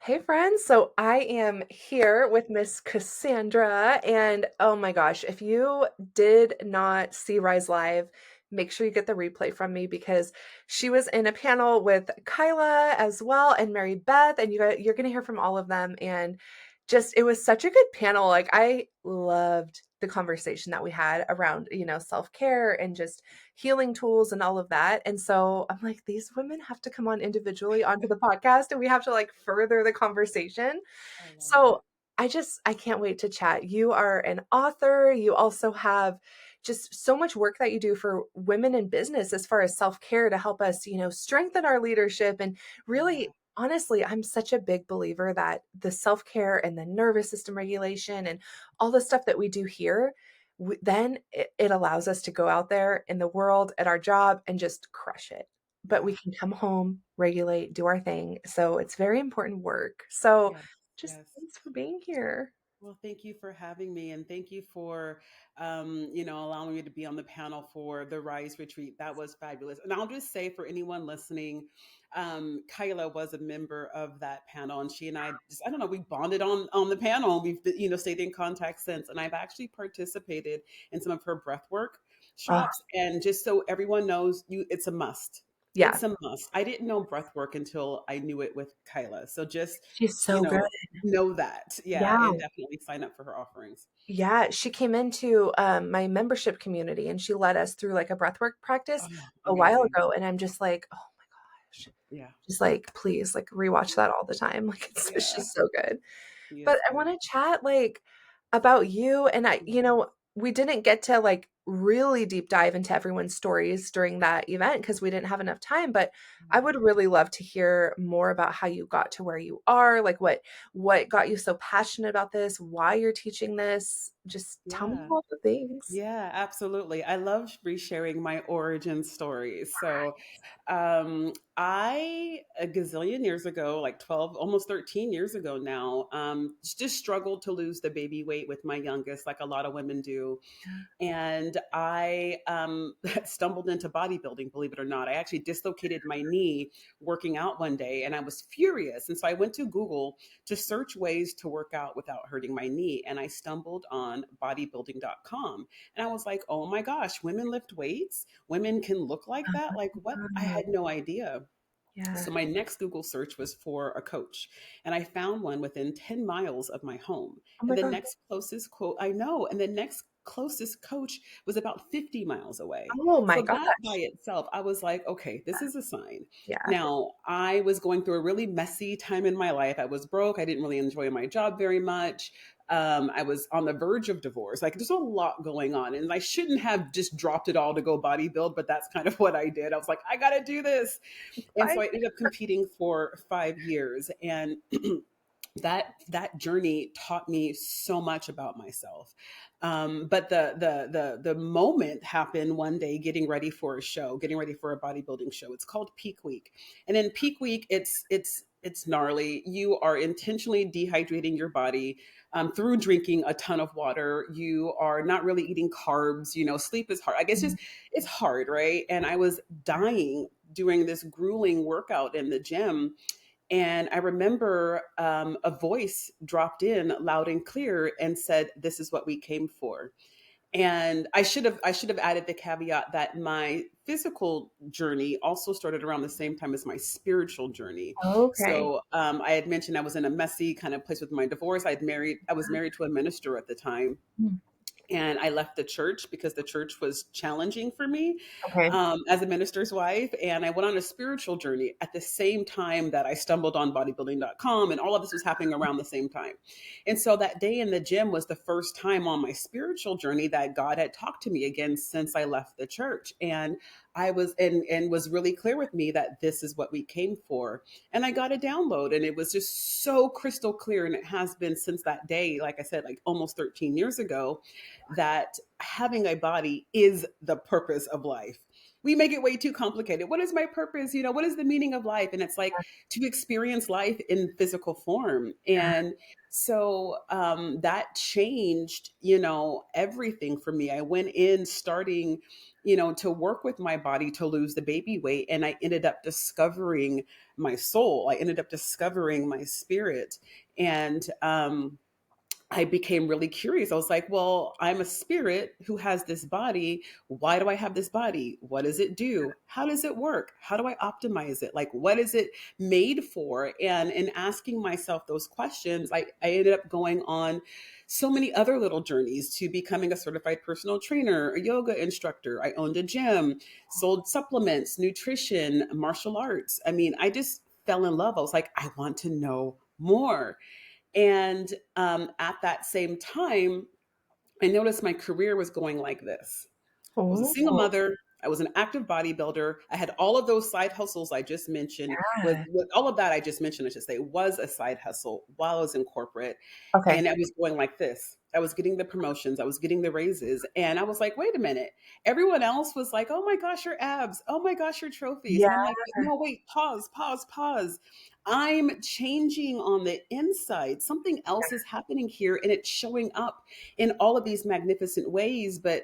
Hey friends, so I am here with Miss Cassandra, and oh my gosh, if you did not see Rise Live, make sure you get the replay from me because she was in a panel with Kyla as well and Mary Beth, and you're gonna hear from all of them, and just it was such a good panel. Like I loved the conversation that we had around, self-care and just healing tools and all of that. And so I'm like, these women have to come on individually onto the podcast and we have to like further the conversation. I love So it. I can't wait to chat. You are an author. You also have just so much work that you do for women in business as far as self-care to help us, strengthen our leadership. And Yeah, really, honestly, I'm such a big believer that the self-care and the nervous system regulation and all the stuff that we do here, then it allows us to go out there in the world at our job and just crush it. But yeah, we can come home, regulate, do our thing. So it's very important work. So yes, just yes. thanks for being here. Well, thank you for having me, and thank you for, allowing me to be on the panel for the Rise Retreat. That was fabulous. And I'll just say for anyone listening, Kyla was a member of that panel, and she and I I don't know, we bonded on the panel. We've stayed in contact since, and I've actually participated in some of her breath Oh, workshops. And just so everyone knows, it's a must. yeah. It's a must. I didn't know breath work until I knew it with Kyla. So just She's you so good. know, know that. Yeah, Yeah. and definitely sign up for her offerings. Yeah. She came into my membership community and she led us through like a breathwork practice Oh, a while amazing. ago. And I'm just like, oh my gosh. Yeah. Just like, please, like rewatch that all the time. Like it's Yeah. just so good. He But is I good. want to chat like about you and Mhm. we didn't get to like really deep dive into everyone's stories during that event because we didn't have enough time, but I would really love to hear more about how you got to where you are, like what got you so passionate about this, why you're teaching this. Just tell me Yeah. all the things. Yeah, absolutely. I love resharing my origin stories. So, I, a gazillion years ago, like 12, almost 13 years ago now, just struggled to lose the baby weight with my youngest, like a lot of women do. And I stumbled into bodybuilding, believe it or not. I actually dislocated my knee working out one day and I was furious. And so I went to Google to search ways to work out without hurting my knee. And I stumbled on bodybuilding.com. And I was like, oh my gosh, women lift weights? Women can look like that? Like, what? I Wow. had no idea. Yeah. So my next Google search was for a coach, and I found one within 10 miles of my home. Oh And my the God. next closest quote, I know, and the next closest coach was about 50 miles away. Oh my So that by gosh. itself, I was like, okay, this is a sign. Yeah. Now, I was going through a really messy time in my life. I was broke. I didn't really enjoy my job very much. I was on the verge of divorce. Like, there's a lot going on. And I shouldn't have just dropped it all to go bodybuild, but that's kind of what I did. I was like, I got to do this. And Bye. so I ended up competing for 5 years. And that journey taught me so much about myself. But the moment happened one day, getting ready for a show, getting ready for a bodybuilding show. It's called Peak Week, and in Peak Week, it's gnarly. You are intentionally dehydrating your body through drinking a ton of water. You are not really eating carbs. Sleep is hard. I guess just it's hard, right? And I was dying doing this grueling workout in the gym, and I remember a voice dropped in loud and clear and said, "This is what we came for." And I should have added the caveat that my physical journey also started around the same time as my spiritual journey. Okay. So I had mentioned I was in a messy kind of place with my divorce. I was married to a minister at the time, Mm. and I left the church because the church was challenging for me Okay. as a minister's wife. And I went on a spiritual journey at the same time that I stumbled on bodybuilding.com, and all of this was happening around the same time. And so that day in the gym was the first time on my spiritual journey that God had talked to me again since I left the church. And I was and was really clear with me that this is what we came for. And I got a download, and it was just so crystal clear. And it has been since that day, like I said, like almost 13 years ago, that having a body is the purpose of life. We make it way too complicated. What is my purpose? What is the meaning of life? And it's like to experience life in physical form. And so that changed, everything for me. I went in starting, to work with my body to lose the baby weight. And I ended up discovering my soul. I ended up discovering my spirit. And I became really curious. I was like, well, I'm a spirit who has this body. Why do I have this body? What does it do? How does it work? How do I optimize it? Like, what is it made for? And in asking myself those questions, I ended up going on so many other little journeys to becoming a certified personal trainer, a yoga instructor. I owned a gym, sold supplements, nutrition, martial arts. I mean, I just fell in love. I was like, I want to know more. And at that same time, I noticed my career was going like this. I was a single Oh, mother. I was an active bodybuilder. I had all of those side hustles I just mentioned. yeah. With all of that I just mentioned, I should say, was a side hustle while I was in corporate. Okay. And I was going like this. I was getting the promotions. I was getting the raises. And I was like, wait a minute. Everyone else was like, oh my gosh, your abs. Oh my gosh, your trophies. Yeah. And I'm like, no, wait, pause, pause, pause. I'm changing on the inside. Something else is happening here and it's showing up in all of these magnificent ways. But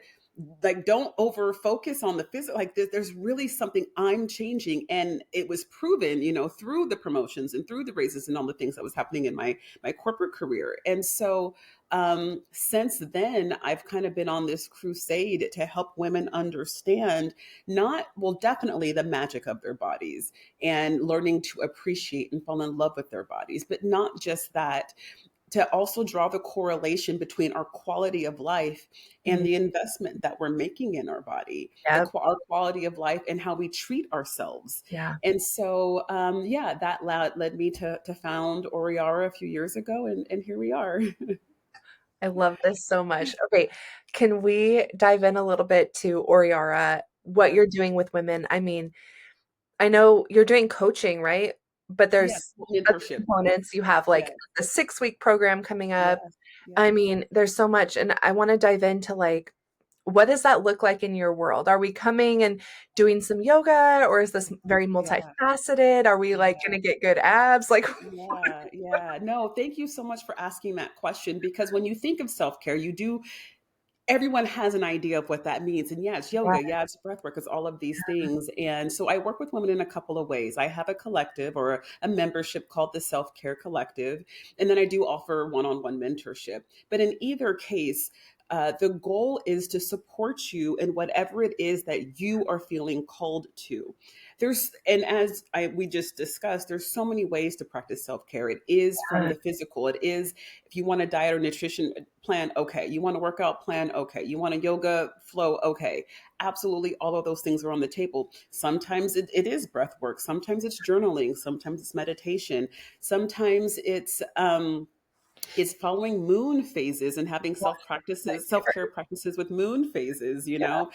like, don't over focus on the physical. Like, there's really something I'm changing. And it was proven, through the promotions and through the raises and all the things that was happening in my corporate career. And so since then, I've kind of been on this crusade to help women understand not, well, definitely the magic of their bodies and learning to appreciate and fall in love with their bodies, but not just that, to also draw the correlation between our quality of life and Mm, the investment that we're making in our body, yep. our quality of life and how we treat ourselves. Yeah. And so, yeah, that led me to found Ori Ara a few years ago, and here we are. I love this so much. Okay, can we dive in a little bit to Ori Ara, what Yeah, you're doing with women? I mean, I know you're doing coaching, right? But yeah, there's other mentorship. components. You have Yeah, like a 6-week program coming up. yes, I yes. mean, there's so much, and I wanna dive into, like, what does that look like in your world? Are we coming and doing some yoga, or is this very Yeah, multifaceted? Are we, like, yeah. gonna get good abs? Like, Yeah, yeah. No, thank you so much for asking that question, because when you think of self-care, everyone has an idea of what that means. And yeah, it's yeah, yoga, yeah, it's breath work, it's all of these things. And so I work with women in a couple of ways. I have a collective or a membership called the Self Care Collective. And then I do offer one on one mentorship. But in either case, the goal is to support you in whatever it is that you are feeling called to. And as we just discussed, there's so many ways to practice self care. It is from yeah, the physical. It is, if you want a diet or nutrition plan, okay. You want a workout plan, okay. You want a yoga flow, okay. Absolutely, all of those things are on the table. Sometimes it is breath work. Sometimes it's journaling. Sometimes it's meditation. Sometimes it's following moon phases and having my self favorite. care practices with moon phases. Yeah,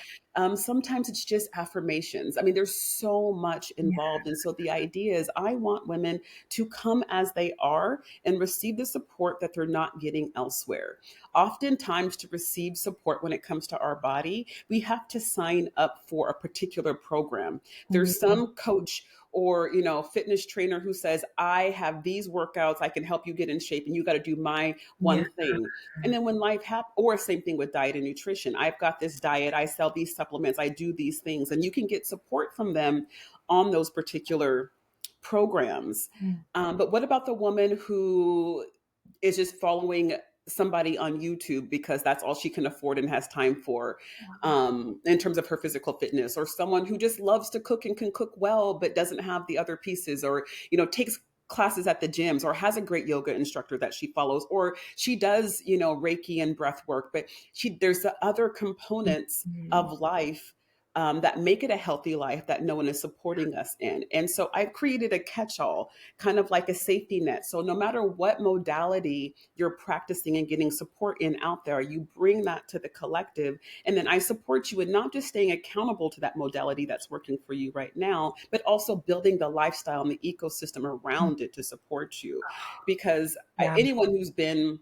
Sometimes it's just affirmations. I mean, there's so much yeah, involved, and so the idea is, I want women to come as they are and receive the support that they're not getting elsewhere. Oftentimes, to receive support when it comes to our body, we have to sign up for a particular program. There's mhm, some coach or fitness trainer who says, I have these workouts, I can help you get in shape, and you got to do my yeah, one thing. And then when life happens, or same thing with diet and nutrition, I've got this diet, I sell these supplements, I do these things, and you can get support from them on those particular programs. mm, But what about the woman who is just following somebody on YouTube because that's all she can afford and has time for, in terms of her physical fitness, or someone who just loves to cook and can cook well but doesn't have the other pieces, or takes classes at the gyms, or has a great yoga instructor that she follows, or she does Reiki and breath work, but there's the other components mhm, of life that make it a healthy life that no one is supporting us in. And so I've created a catch-all, kind of like a safety net. So no matter what modality you're practicing and getting support in out there, you bring that to the collective. And then I support you in not just staying accountable to that modality that's working for you right now, but also building the lifestyle and the ecosystem mm, around it to support you. Because yeah, anyone who's been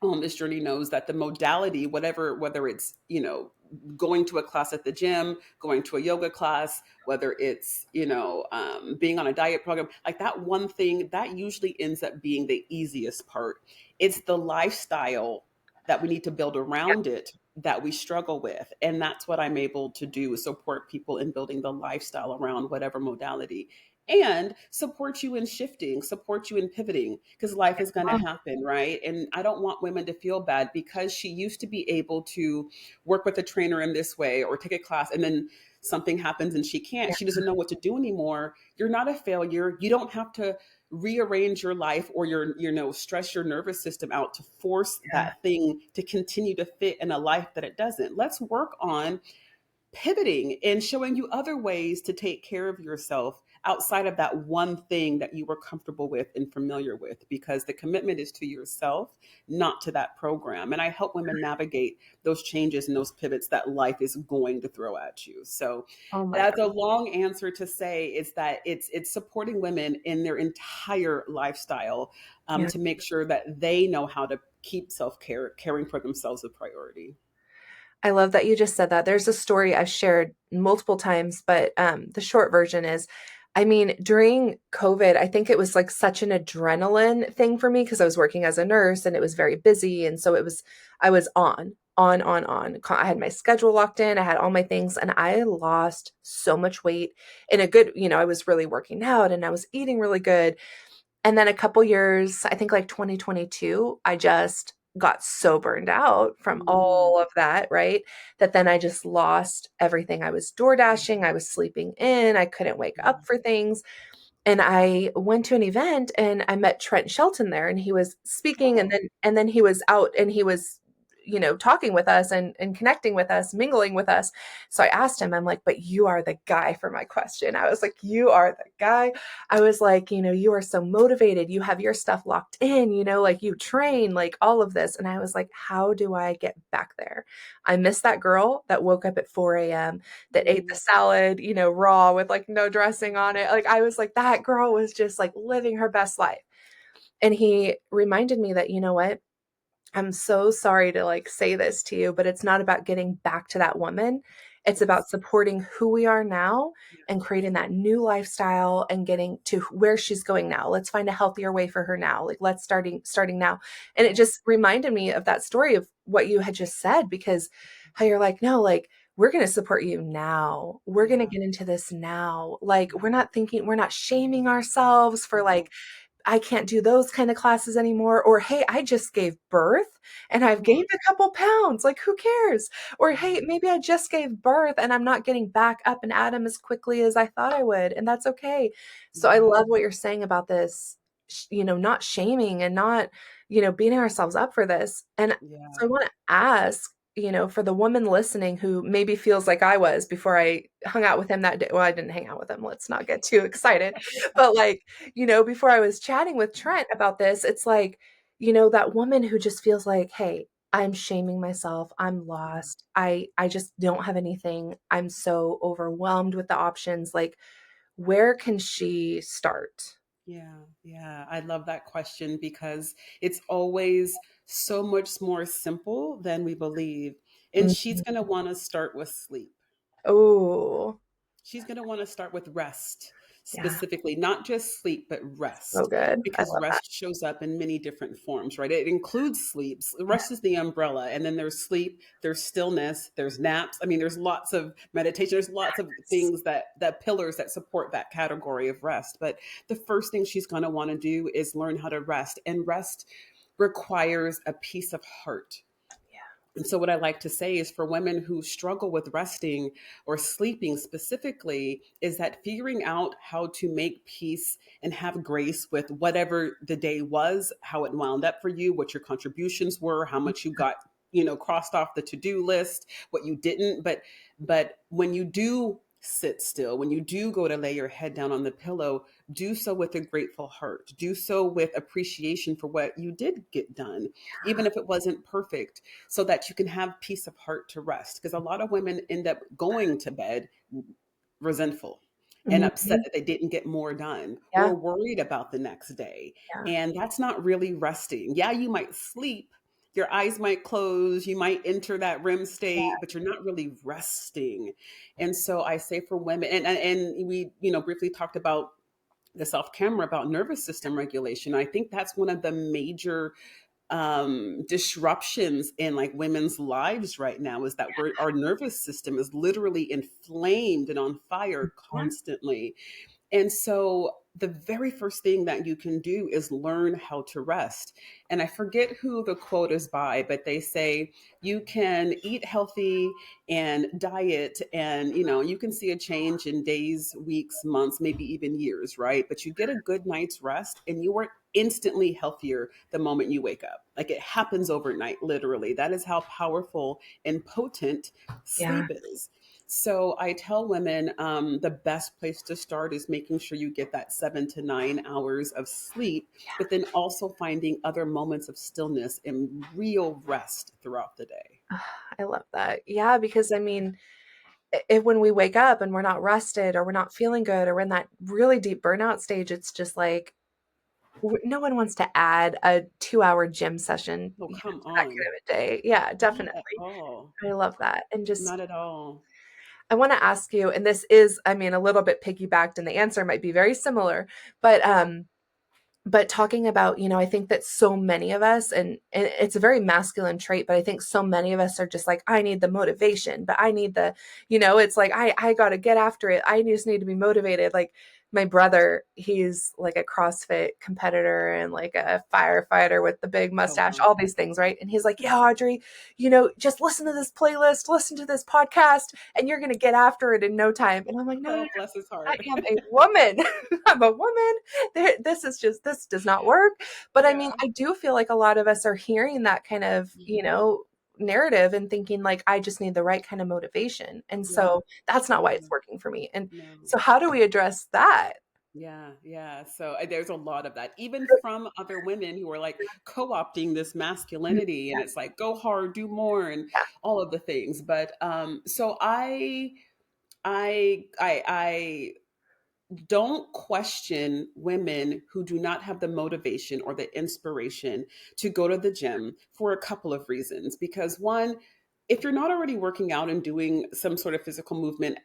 on this journey knows that the modality, whether it's going to a class at the gym, going to a yoga class, whether it's being on a diet program, like that one thing, that usually ends up being the easiest part. It's the lifestyle that we need to build yeah, around it that we struggle with. And that's what I'm able to do, is support people in building the lifestyle around whatever modality, and support you in shifting, support you in pivoting, because life is going to Oh, happen, right? And I don't want women to feel bad because she used to be able to work with a trainer in this way or take a class, and then something happens and she can't, yeah. she doesn't know what to do anymore. You're not a failure. You don't have to rearrange your life or stress your nervous system out to force Yeah. that thing to continue to fit in a life that it doesn't. Let's work on pivoting and showing you other ways to take care of yourself outside of that one thing that you were comfortable with and familiar with, because the commitment is to yourself, not to that program. And I help women navigate those changes and those pivots that life is going to throw at you. So Oh my that's God. a long answer to say is that it's supporting women in their entire lifestyle, Yeah. to make sure that they know how to keep self-care, caring for themselves, a priority. I love that you just said that. There's a story I've shared multiple times, but the short version is, I mean, during COVID, I think it was like such an adrenaline thing for me because I was working as a nurse and it was very busy. And so I was on. I had my schedule locked in, I had all my things, and I lost so much weight in a good, I was really working out and I was eating really good. And then a couple years, I think like 2022, I just got so burned out from Mm, all of that, right? That then I just lost everything. I was door dashing, I was sleeping in, I couldn't wake up yeah. for things. And I went to an event and I met Trent Shelton there, and he was speaking, and Oh, then he was out and he was talking with us and connecting with us, mingling with us. So I asked him, I'm like, but you are the guy for my question. I was like, you are the guy. I was like, you are so motivated, you have your stuff locked in, like you train, like all of this. And I was like, how do I get back there? I miss that girl that woke up at 4 a.m., that ate the mm, salad, raw with like no dressing on it. Like I was like, that girl was just like living her best life. And he reminded me that, you know what? I'm so sorry to like say this to you, but it's not about getting back to that woman. It's about yes, supporting who we are now and yes, creating that new lifestyle and getting to where she's going now. Let's find a healthier way for her now. Like let's starting now. And it yes, just reminded me of that story of what you had just said, because how you're like, no, like we're going to support you now. We're going to yeah, get into this now. Like yeah, we're not shaming ourselves for yeah. like I can't do those kind of classes anymore. Or, hey, I just gave birth and I've Come on. gained a couple pounds. Like, who cares? Or, Yeah, hey, maybe I just gave birth and I'm not getting back up and at 'em as quickly as I thought I would. And that's okay. So I yeah, love what you're saying about this, not shaming and not, beating ourselves up for this. And so I yeah. want to ask, for the woman listening who maybe feels like I was before I hung out with him that day. Well, I didn't hang out with him. Let's not get too excited. But like, before I was chatting with Trent about this, it's like, that woman who just feels like, hey, I'm shaming myself. I'm Yeah, lost. I just don't have anything. I'm so overwhelmed with the options. Like, where can she start? yeah, yeah. I love that question because it's always so much more simple than we believe. And she's Mhm. going to want to start with sleep. Oh, She's going to want to start with rest, yeah. specifically, not just sleep, but So rest, good. I because love that. rest shows up in many different forms, right? It includes sleep. Rest is the umbrella. And then there's sleep, there's stillness, there's naps. I mean, there's lots of meditation, there's lots of Yes. things that pillars that support that category of rest. But the first thing she's going to want to do is learn how to rest. And rest requires a peace of heart. Yeah. And so, what I like to say is for women who struggle with resting or sleeping specifically, is that figuring out how to make peace and have grace with whatever the day was, how it wound up for you, what your contributions were, how much you got, crossed off the to-do list, what you didn't. But when you do sit still, when you do go to lay your head down on the pillow, do so with a grateful heart. Do so with appreciation for what you did get done, even if it wasn't perfect, so that you can have peace of heart to rest. Because a lot of women end up going to bed resentful and upset Mhm. that they didn't get more done, Yeah. or worried about the next day. Yeah. And that's not really resting. Yeah, you might sleep, your eyes might close, you might enter that REM state, but you're not really resting. And so I say for women, and we, briefly talked about this off camera about nervous system regulation. I think that's one of the major disruptions in like women's lives right now is that our nervous system is literally inflamed and on fire Yeah. constantly. And so the very first thing that you can do is learn how to rest. And I forget who the quote is by, but they say you can eat healthy and diet and you can see a change in days, weeks, months, maybe even years, right? But you get a good night's rest and you are instantly healthier the moment you wake up. Like it happens overnight, literally. That is how powerful and potent Yeah. sleep is. So I tell women the best place to start is making sure you get that 7 to 9 hours of sleep, but then also finding other moments of stillness and real rest throughout the day. I love that. Yeah, because I mean, when we wake up and we're not rested or we're not feeling good or we're in that really deep burnout stage, it's just like no one wants to add a 2-hour gym session, Oh, come to that on. kind of a day. Yeah, Not at definitely. all. I love that. And just Not at all. I wanna ask you, and this is, I mean, a little bit piggybacked and the answer might be very similar, but, talking about, I think that so many of us, and it's a very masculine trait, but I think so many of us are just like, I need the motivation, but I need it's like, I got to get after it. I just need to be motivated. Like my brother, he's like a CrossFit competitor and like a firefighter with the big Oh, mustache, wow. all these things, right? And he's like, yeah, Audrey, just listen to this playlist, listen to this podcast, and you're going to get after it in no time. And I'm like, no, no, no, Oh, bless his I heart. am a woman. I'm a woman. This does not work. But I mean, Yeah. I do feel like a lot of us are hearing that kind of, Mhm. narrative and thinking like, I just need the right kind of motivation. And Yeah. so that's not why Yeah. it's working for me. And No. so how do we address that? Yeah, yeah. So there's a lot of that, even from other women who are like co-opting this Mhm. masculinity, and Yeah, it's like go hard, do more, and yeah. all of the things. But so I don't question women who do not have the motivation or the inspiration to go to the gym for a couple of reasons. Because one, if you're not already working out and doing some sort of physical movement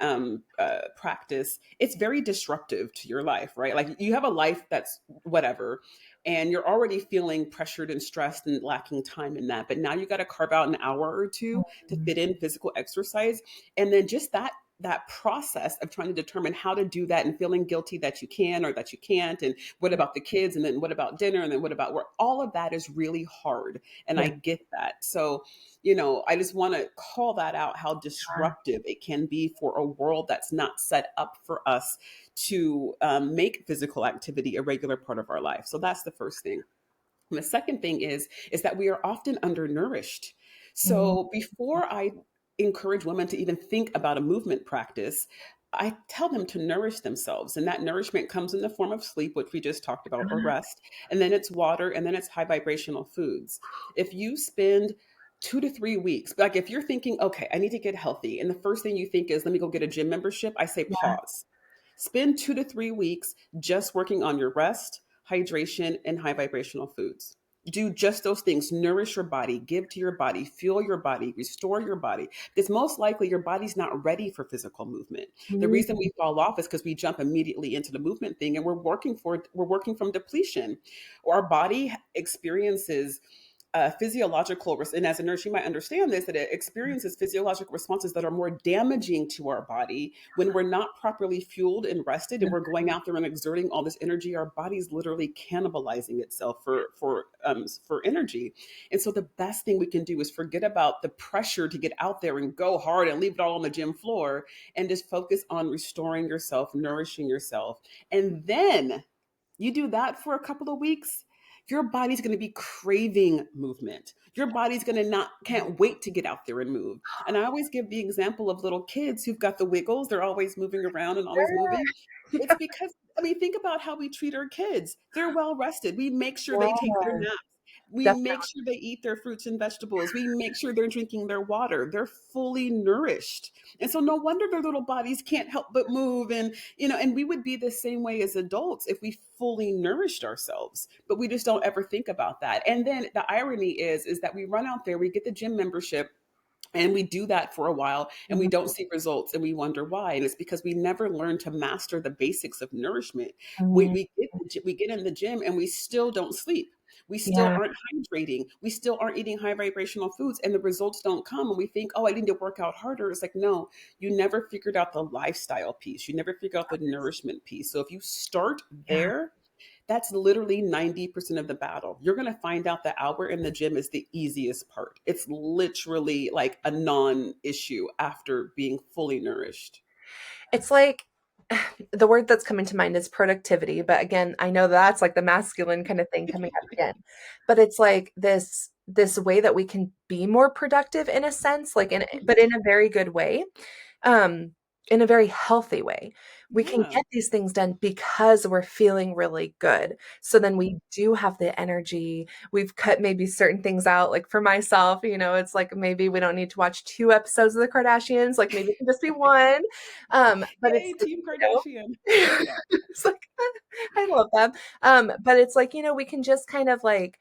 practice, it's very disruptive to your life, right? Like you have a life that's whatever, and you're already feeling pressured and stressed and lacking time in that. But now you got to carve out an hour or two to Mhm. fit in physical exercise, and then just that process of trying to determine how to do that and feeling guilty that you can or that you can't, and what about the kids, and then what about dinner, and then what about work, all of that is really hard, and I Yeah. get that. So I just want to call that out, how disruptive it can be for a world that's not set up for us to make physical activity a regular part of our life. So that's the first thing. And the second thing is that we are often undernourished. Mhm. So before I encourage women to even think about a movement practice, I tell them to nourish themselves. And that nourishment comes in the form of sleep, which we just talked about, or rest. And then it's water, and then it's high vibrational foods. If you spend 2 to 3 weeks, like if you're thinking, okay, I need to get healthy, and the first thing you think is, let me go get a gym membership, I say Yeah. pause. Spend 2 to 3 weeks just working on your rest, hydration, and high vibrational foods. Do just those things. Nourish your body, give to your body, fuel your body, restore your body. Because most likely your body's not ready for physical movement. The Mhm. reason we fall off is because we jump immediately into the movement thing, and we're working from depletion. Our body experiences and as a nurse, you might understand this, that it experiences physiological responses that are more damaging to our body when we're not properly fueled and rested, and we're going out there and exerting all this energy. Our body's literally cannibalizing itself for energy. And so the best thing we can do is forget about the pressure to get out there and go hard and leave it all on the gym floor, and just focus on restoring yourself, nourishing yourself. And then you do that for a couple of weeks, your body's going to be craving movement. Your body's going to not can't wait to get out there and move. And I always give the example of little kids who've got the wiggles, they're always moving around and always moving. It's because, I mean, think about how we treat our kids. They're well rested. We make sure they take their Yeah. naps. We make Definitely. sure they eat their fruits and vegetables. We make sure they're drinking their water. They're fully nourished. And so no wonder their little bodies can't help but move. And we would be the same way as adults if we fully nourished ourselves, but we just don't ever think about that. And then the irony is that we run out there, we get the gym membership, and we do that for a while, and we Mhm. don't see results, and we wonder why. And it's because we never learned to master the basics of nourishment. we, Mhm. we, get, we get in the gym and we still don't sleep. We still Yeah. aren't hydrating. We still aren't eating high vibrational foods, and the results don't come. And we think, oh, I need to work out harder. It's like, no, you never figured out the lifestyle piece. You never figured out the nourishment piece. So if you start Yeah. there, that's literally 90% of the battle. You're going to find out the hour in the gym is the easiest part. It's literally like a non issue after being fully nourished. It's like the word that's coming to mind is productivity, but again, I know that's like the masculine kind of thing coming up again. But it's like this way that we can be more productive in a sense, like in but Mhm. in a very good way. um, in a very healthy way. We can Yeah. get these things done because we're feeling really good. So then we do have the energy. We've cut maybe certain things out. Like for myself, it's like maybe we don't need to watch 2 episodes of the Kardashians. Like maybe it can just be one. But it's Yay, like, Team Kardashian. Yeah. it's like I love them. But it's like, we can just kind of like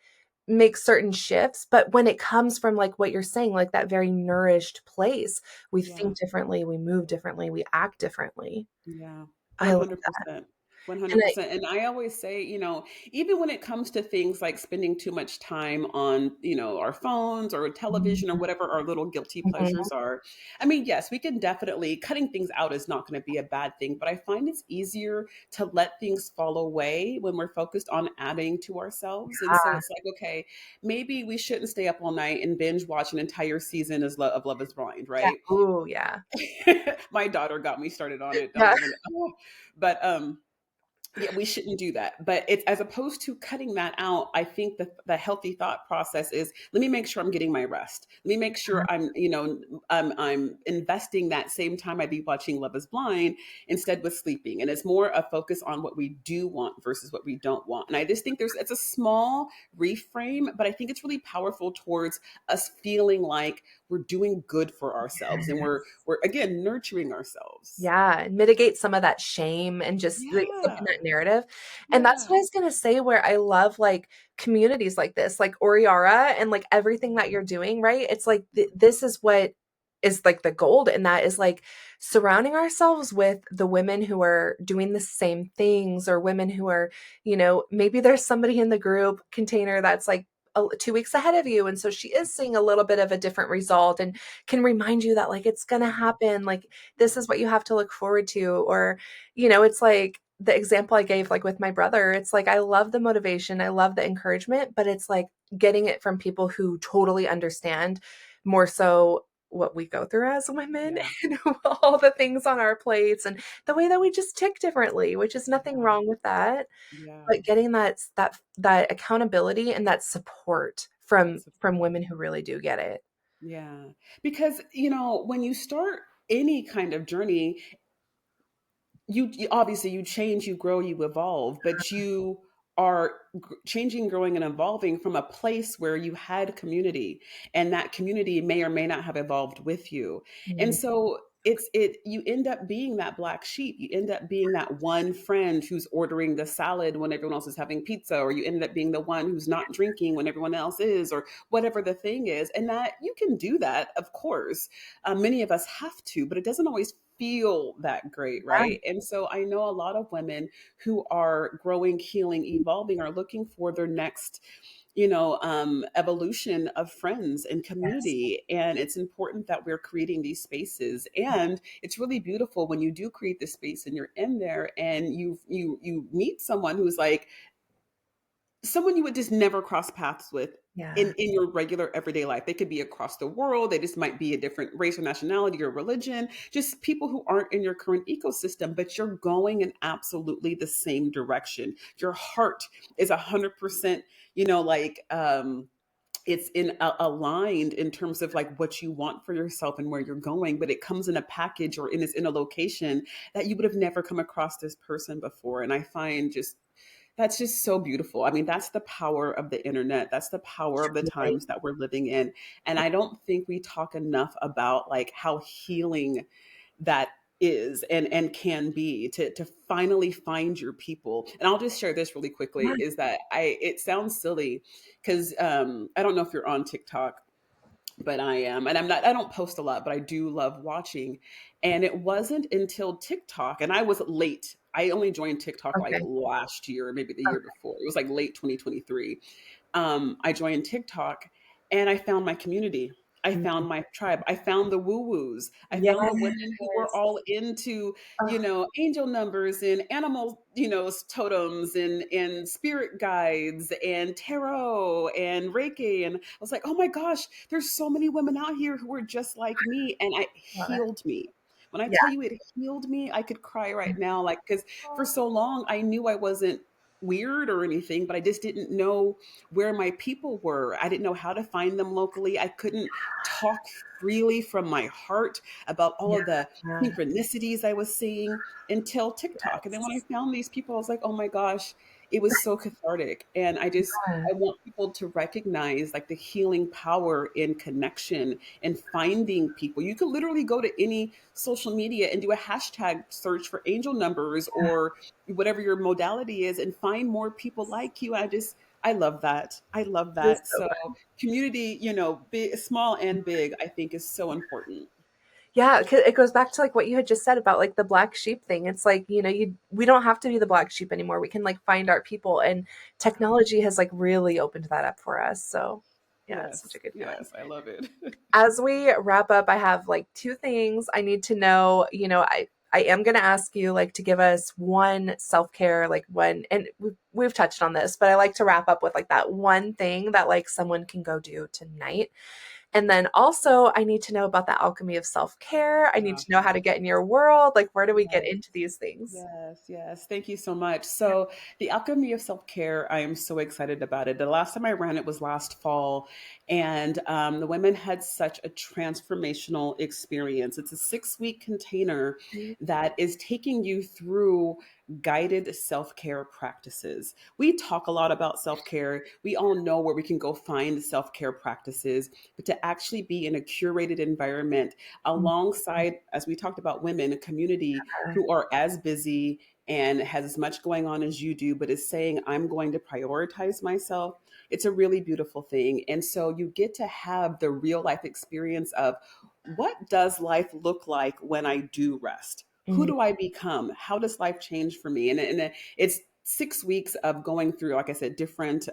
make certain shifts. But when it comes from like what you're saying, like that very nourished place, we Yeah. think differently, we move differently, we act differently. Yeah, I love that. 100%. And I 100%. And I always say, even when it comes to things like spending too much time on, our phones or television or whatever our little guilty Mhm. pleasures are. I mean, yes, we can definitely, cutting things out is not going to be a bad thing, but I find it's easier to let things fall away when we're focused on adding to ourselves. And so Ah, it's like, okay, maybe we shouldn't stay up all night and binge watch an entire season of Love is Blind, yeah. right? Ooh, yeah. My daughter got me started on it. Don't Yeah. even. Oh. But yeah, we shouldn't do that. But it's as opposed to cutting that out, I think the healthy thought process is let me make sure I'm getting my rest. Let me make sure I'm investing that same time I'd be watching Love is Blind instead with sleeping. And it's more a focus on what we do want versus what we don't want. And I just think it's a small reframe, but I think it's really powerful towards us feeling like we're doing good for ourselves and we're again nurturing ourselves. Yeah, and mitigate some of that shame and just, like, flipping Yeah. that narrative, and that's Yeah. what I was gonna say where I love, like, communities like this, like Ori Ara and, like, everything that you're doing, right? It's like this is what is, like, the gold in that is, like, surrounding ourselves with the women who are doing the same things or women who are, maybe there's somebody in the group container that's, like, 2 weeks ahead of you, and so she is seeing a little bit of a different result and can remind you that, like, it's gonna happen, like, this is what you have to look forward to. Or it's like the example I gave, like with my brother, it's like I love the motivation, I love the encouragement, but it's like getting it from people who totally understand more so what we go through as women Yeah. and all the things on our plates and the way that we just tick differently, which is nothing Yeah. wrong with that, Yeah. but getting that accountability and that support from That's women who really do get it. yeah. Because, when you start any kind of journey, you obviously you change, you grow, you evolve, but you are changing, growing, and evolving from a place where you had community, and that community may or may not have evolved with you. And Mhm. so you end up being that black sheep. You end up being that one friend who's ordering the salad when everyone else is having pizza, or you end up being the one who's not drinking when everyone else is, or whatever the thing is. And that you can do that, of course. Many of us have to, but it doesn't always feel that great, Yeah, right? And so I know a lot of women who are growing, healing, evolving are looking for their next, evolution of friends and yes. community. And it's important that we're creating these spaces. And it's really beautiful when you do create this space and you're in there and you meet someone who's like someone you would just never cross paths with Yeah. in your regular everyday life. They could be across the world. They just might be a different race or nationality or religion, just people who aren't in your current ecosystem, but you're going in absolutely the same direction. Your heart is 100%, it's aligned in terms of like what you want for yourself and where you're going, but it comes in a package or it's in a location that you would have never come across this person before. And I find just that's just so beautiful. I mean, that's the power of the internet. That's the power of the Truly. times that we're living in. And I don't think we talk enough about like how healing that is and can be to finally find your people. And I'll just share this really quickly Yeah. is that it sounds silly because I don't know if you're on TikTok, but I am. And I don't post a lot, but I do love watching. And it wasn't until TikTok, and I was late I only joined TikTok like Okay. last year, maybe the year Okay. before. It was like late 2023. I joined TikTok and I found my community. I Mhm. found my tribe. I found the woo woos. I found the Yes. women who were all into, angel numbers and animal, totems and spirit guides and tarot and Reiki. And I was like, oh my gosh, there's so many women out here who are just like me. And it Love it. healed me. When I Yeah. tell you it healed me, I could cry right now. Like, because for so long I knew I wasn't weird or anything, but I just didn't know where my people were. I didn't know how to find them locally. I couldn't talk freely from my heart about all Yeah. of the Yeah. synchronicities I was seeing until TikTok. And then when I Yes. found these people, I was like, oh my gosh, it was so cathartic. And Yeah. I want people to recognize like the healing power in connection and finding people. You could literally go to any social media and do a hashtag search for angel numbers or whatever your modality is and find more people like you. I love that. I love It is that. so So community, big, small and big, I think is so important. Yeah, 'cause it goes back to, like, what you had just said about, like, the black sheep thing. It's like, we don't have to be the black sheep anymore. We can, like, find our people, and technology has, like, really opened that up for us. So, yeah, it's such a Yes, good feeling. yes, I love it. As we wrap up, I have, like, 2 things I need to know. I am gonna ask you, like, to give us one self-care, like, one, and we've touched on this, but I like to wrap up with, like, that one thing that, like, someone can go do tonight. And then also, I need to know about the alchemy of self-care. I need Ah, to know how to get in your world. Like, where do we get yes. into these things? Yes, yes. Thank you so much. So, the alchemy of self care, I am so excited about it. The last time I ran it was last fall, and the women had such a transformational experience. It's a 6 week container Mhm. that is taking you through guided self care practices. We talk a lot about self care. We all know where we can go find self care practices, but to actually be in a curated environment alongside, as we talked about women, a community who are as busy and has as much going on as you do, but is saying, I'm going to prioritize myself. It's a really beautiful thing. And so you get to have the real life experience of what does life look like when I do rest? Who Mhm. do I become? How does life change for me? And it's 6 weeks of going through, like I said, different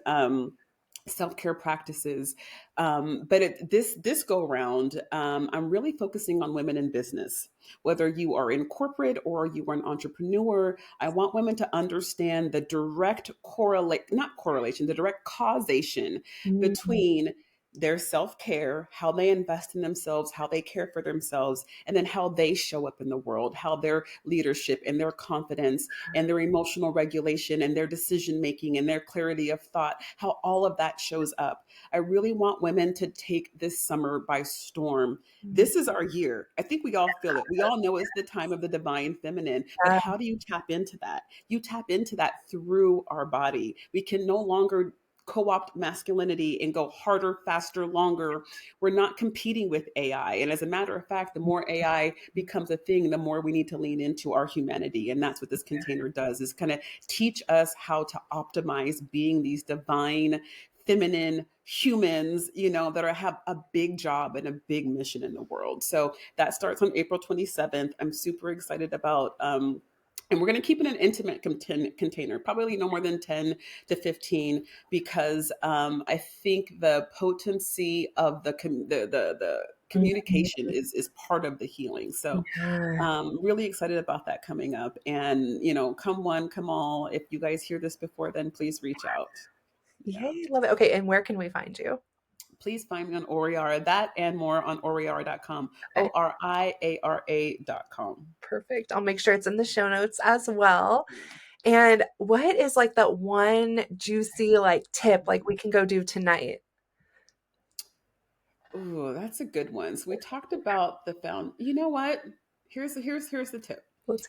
self-care practices, but this go around, I'm really focusing on women in business. Whether you are in corporate or you are an entrepreneur, I want women to understand the direct correlate, not correlation, the direct causation Mhm. between their self-care, how they invest in themselves, how they care for themselves, and then how they show up in the world, how their leadership and their confidence and their emotional regulation and their decision making and their clarity of thought, how all of that shows up. I really want women to take this summer by storm. Mhm. This is our year. I think we all feel it. We all know it's the time of the divine feminine, but Yeah. how do you tap into that? You tap into that through our body. We can no longer co-opt masculinity and go harder, faster, longer. We're not competing with AI. And as a matter of fact, the more AI becomes a thing, the more we need to lean into our humanity. And that's what this container does, is kind of teach us how to optimize being these divine feminine humans, that have a big job and a big mission in the world. So that starts on April 27th. I'm super excited about and we're going to keep it an intimate container, probably no more than 10 to 15, because I think the potency of the communication Mhm. is part of the healing. So Yeah. really excited about that coming up. And, come one, come all. If you guys hear this before, then please reach out. Yeah. Yay, love it. Okay, and where can we find you? Please find me on Ori Ara, that and more on oriara.com, Okay, ORIARA.com. perfect. I'll make sure it's in the show notes as well. And what is, like, that one juicy, like, tip, like, we can go do tonight? Oh, that's a good one. So we talked about the found. You know what? Here's the tip. Let's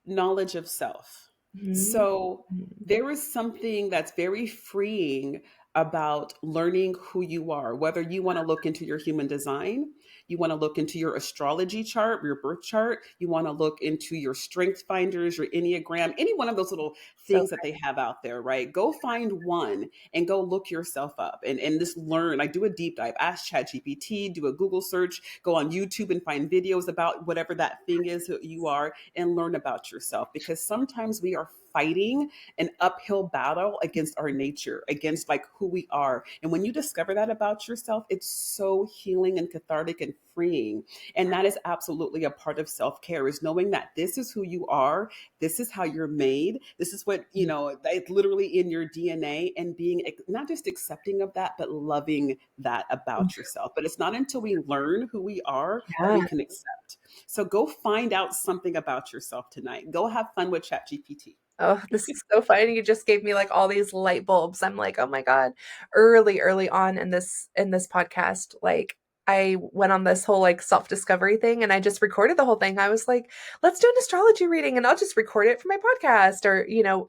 Knowledge of self. Mhm. So there is something that's very freeing about learning who you are, whether you want to look into your human design, You want to look into your astrology chart, your birth chart. You want to look into your strength finders, your Enneagram, any one of those little So things that they have out there, right? Go find one and go look yourself up and just learn. Like do a deep dive, ask ChatGPT, do a Google search, go on YouTube and find videos about whatever that thing is that you are and learn about yourself. Because sometimes we are fighting an uphill battle against our nature, against like who we are. And when you discover that about yourself, it's so healing and cathartic and freeing. And that is absolutely a part of self-care, is knowing that this is who you are, this is how you're made, this is what, you know, it's literally in your DNA, and being not just accepting of that, but loving that about yourself. But it's not until we learn who we are that yeah. we can accept. So go find out something about yourself tonight. Go have fun with ChatGPT. Oh, this is so funny. You just gave me like all these light bulbs. I'm like, oh my God. Early on in this podcast, like I went on this whole like self-discovery thing and I just recorded the whole thing. I was like, let's do an astrology reading and I'll just record it for my podcast or,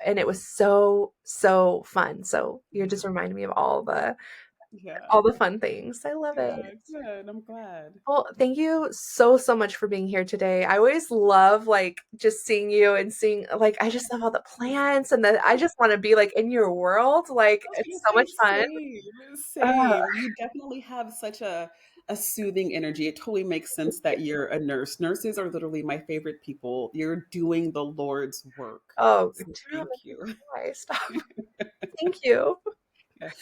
and it was so, so fun. So you're just reminding me of Yeah. all the fun things. I love it. Yeah, good. I'm glad. Well, thank you so, so much for being here today. I always love like just seeing you and seeing like I just love all the plants and I just want to be like in your world. Like I was it's gonna so say much fun. same, Uh, same. You definitely have such a soothing energy. It totally makes sense that you're a nurse. Nurses are literally my favorite people. You're doing the Lord's work. oh, do So not thank make me you. cry. Stop. Thank you. Yes.